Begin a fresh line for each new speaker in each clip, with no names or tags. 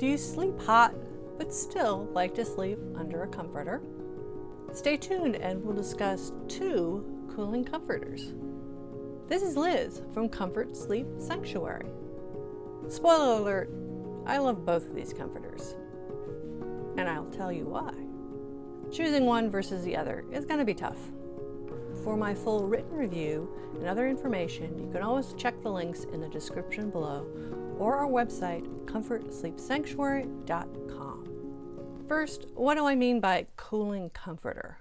Do you sleep hot but still like to sleep under a comforter? Stay tuned and we'll discuss 2 cooling comforters. This is Liz from Comfort Sleep Sanctuary. Spoiler alert, I love both of these comforters. And I'll tell you why. Choosing one versus the other is going to be tough. For my full written review and other information, you can always check the links in the description below or our website, comfortsleepsanctuary.com. First, what do I mean by cooling comforter?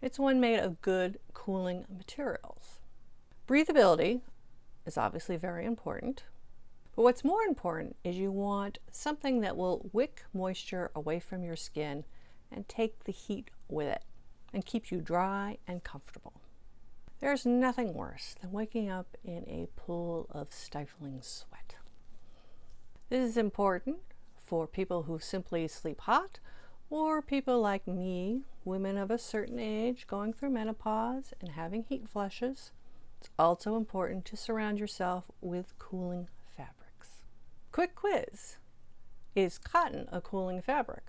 It's one made of good cooling materials. Breathability is obviously very important, but what's more important is you want something that will wick moisture away from your skin and take the heat with it and keep you dry and comfortable. There's nothing worse than waking up in a pool of stifling sweat. This is important for people who simply sleep hot, or people like me, women of a certain age going through menopause and having heat flushes. It's also important to surround yourself with cooling fabrics. Quick quiz. Is cotton a cooling fabric?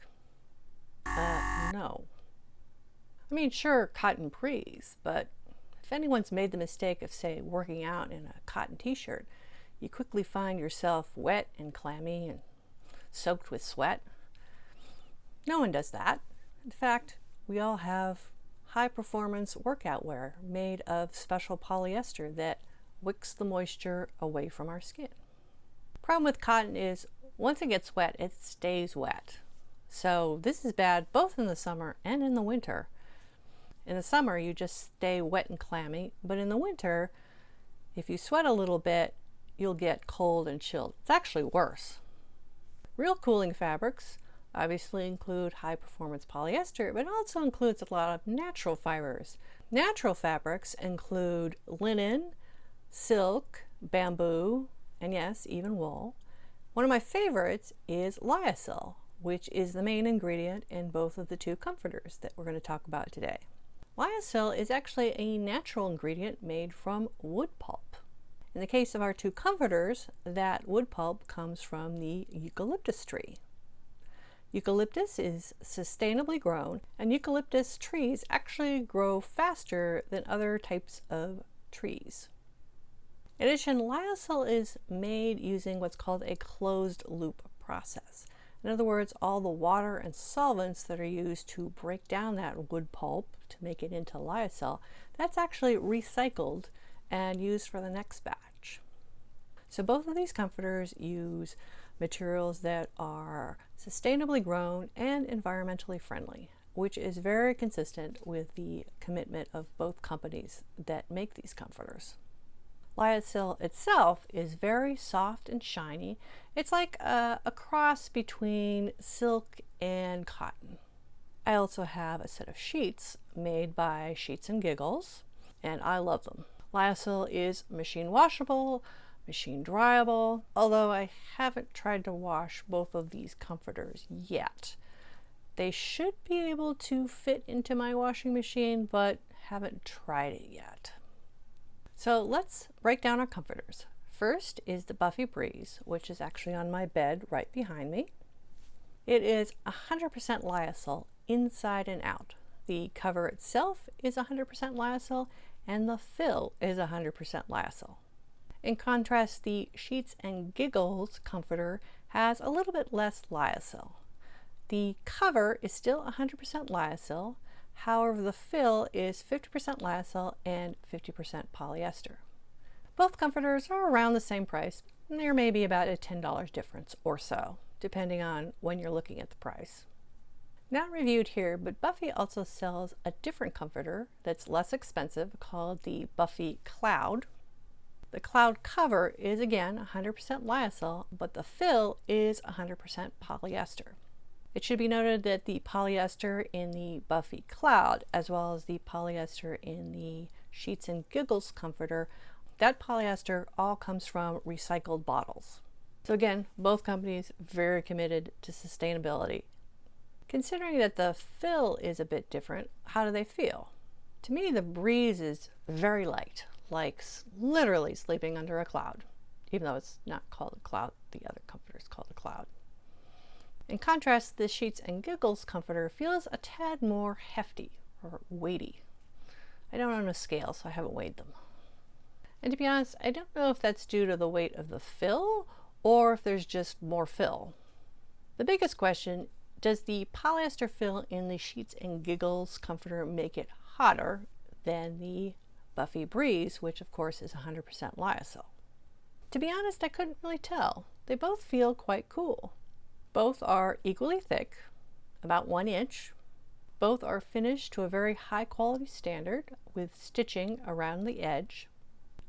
No. I mean, sure, cotton breathes, but if anyone's made the mistake of, say, working out in a cotton t-shirt, you quickly find yourself wet and clammy and soaked with sweat. No one does that. In fact, we all have high-performance workout wear made of special polyester that wicks the moisture away from our skin. Problem with cotton is once it gets wet, it stays wet. So this is bad both in the summer and in the winter. In the summer, you just stay wet and clammy, but in the winter, if you sweat a little bit, you'll get cold and chilled. It's actually worse. Real cooling fabrics obviously include high-performance polyester, but also includes a lot of natural fibers. Natural fabrics include linen, silk, bamboo, and yes, even wool. One of my favorites is lyocell, which is the main ingredient in both of the 2 comforters that we're going to talk about today. Lyocell is actually a natural ingredient made from wood pulp. In the case of our 2 comforters, that wood pulp comes from the eucalyptus tree. Eucalyptus is sustainably grown, and eucalyptus trees actually grow faster than other types of trees. In addition, lyocell is made using what's called a closed loop process. In other words, all the water and solvents that are used to break down that wood pulp to make it into lyocell, that's actually recycled and used for the next batch. So both of these comforters use materials that are sustainably grown and environmentally friendly, which is very consistent with the commitment of both companies that make these comforters. Lyocell itself is very soft and shiny. It's like a cross between silk and cotton. I also have a set of sheets made by Sheets Giggles, and I love them. Lyocell is machine washable, machine dryable, although I haven't tried to wash both of these comforters yet. They should be able to fit into my washing machine, but haven't tried it yet. So let's break down our comforters. First is the Buffy Breeze, which is actually on my bed right behind me. It is 100% lyocell inside and out. The cover itself is 100% lyocell, and the fill is 100% lyocell. In contrast, the Sheets Giggles comforter has a little bit less lyocell. The cover is still 100% lyocell, however the fill is 50% lyocell and 50% polyester. Both comforters are around the same price. There may be about a $10 difference or so, depending on when you're looking at the price. Not reviewed here, but Buffy also sells a different comforter that's less expensive called the Buffy Cloud. The Cloud cover is again 100% lyocell, but the fill is 100% polyester. It should be noted that the polyester in the Buffy Cloud, as well as the polyester in the Sheets Giggles comforter, that polyester all comes from recycled bottles. So again, both companies very committed to sustainability. Considering that the fill is a bit different, how do they feel? To me, the breeze is very light, like literally sleeping under a cloud, even though it's not called a cloud. The other comforter is called a cloud. In contrast, the Sheets Giggles comforter feels a tad more hefty or weighty. I don't own a scale, so I haven't weighed them. And to be honest, I don't know if that's due to the weight of the fill or if there's just more fill. The biggest question, does the polyester fill in the Sheets Giggles comforter make it hotter than the Buffy Breeze, which of course is 100% lyocell? To be honest, I couldn't really tell. They both feel quite cool. Both are equally thick, about 1 inch. Both are finished to a very high quality standard with stitching around the edge.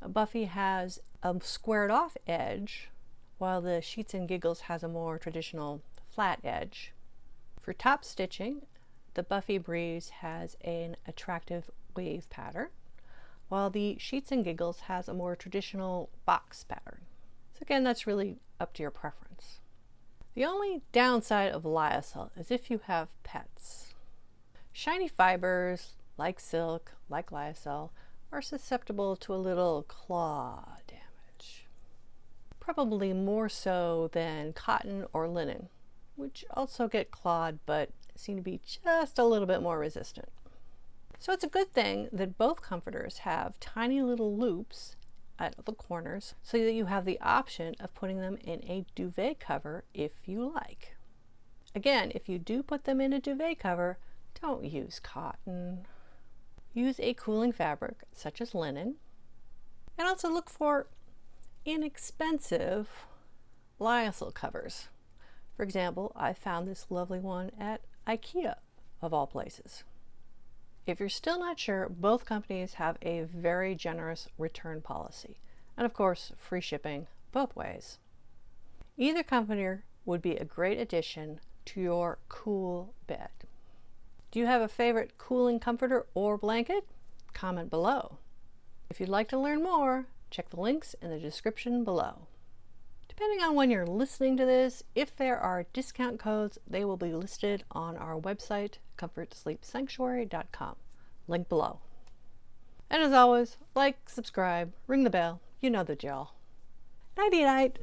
Buffy has a squared off edge, while the Sheets Giggles has a more traditional flat edge. For top stitching, the Buffy Breeze has an attractive wave pattern, while the Sheets Giggles has a more traditional box pattern. So again, that's really up to your preference. The only downside of lyocell is if you have pets. Shiny fibers, like silk, like lyocell, are susceptible to a little claw damage. Probably more so than cotton or linen, which also get clawed but seem to be just a little bit more resistant. So it's a good thing that both comforters have tiny little loops at the corners so that you have the option of putting them in a duvet cover if you like. Again, if you do put them in a duvet cover, don't use cotton. Use a cooling fabric such as linen, and also look for inexpensive lyocell covers. For example, I found this lovely one at IKEA, of all places. If you're still not sure, both companies have a very generous return policy, and of course, free shipping both ways. Either comforter would be a great addition to your cool bed. Do you have a favorite cooling comforter or blanket? Comment below. If you'd like to learn more, check the links in the description below. Depending on when you're listening to this, if there are discount codes, they will be listed on our website, comfortsleepsanctuary.com. Link below. And as always, like, subscribe, ring the bell. You know the drill. Nighty night.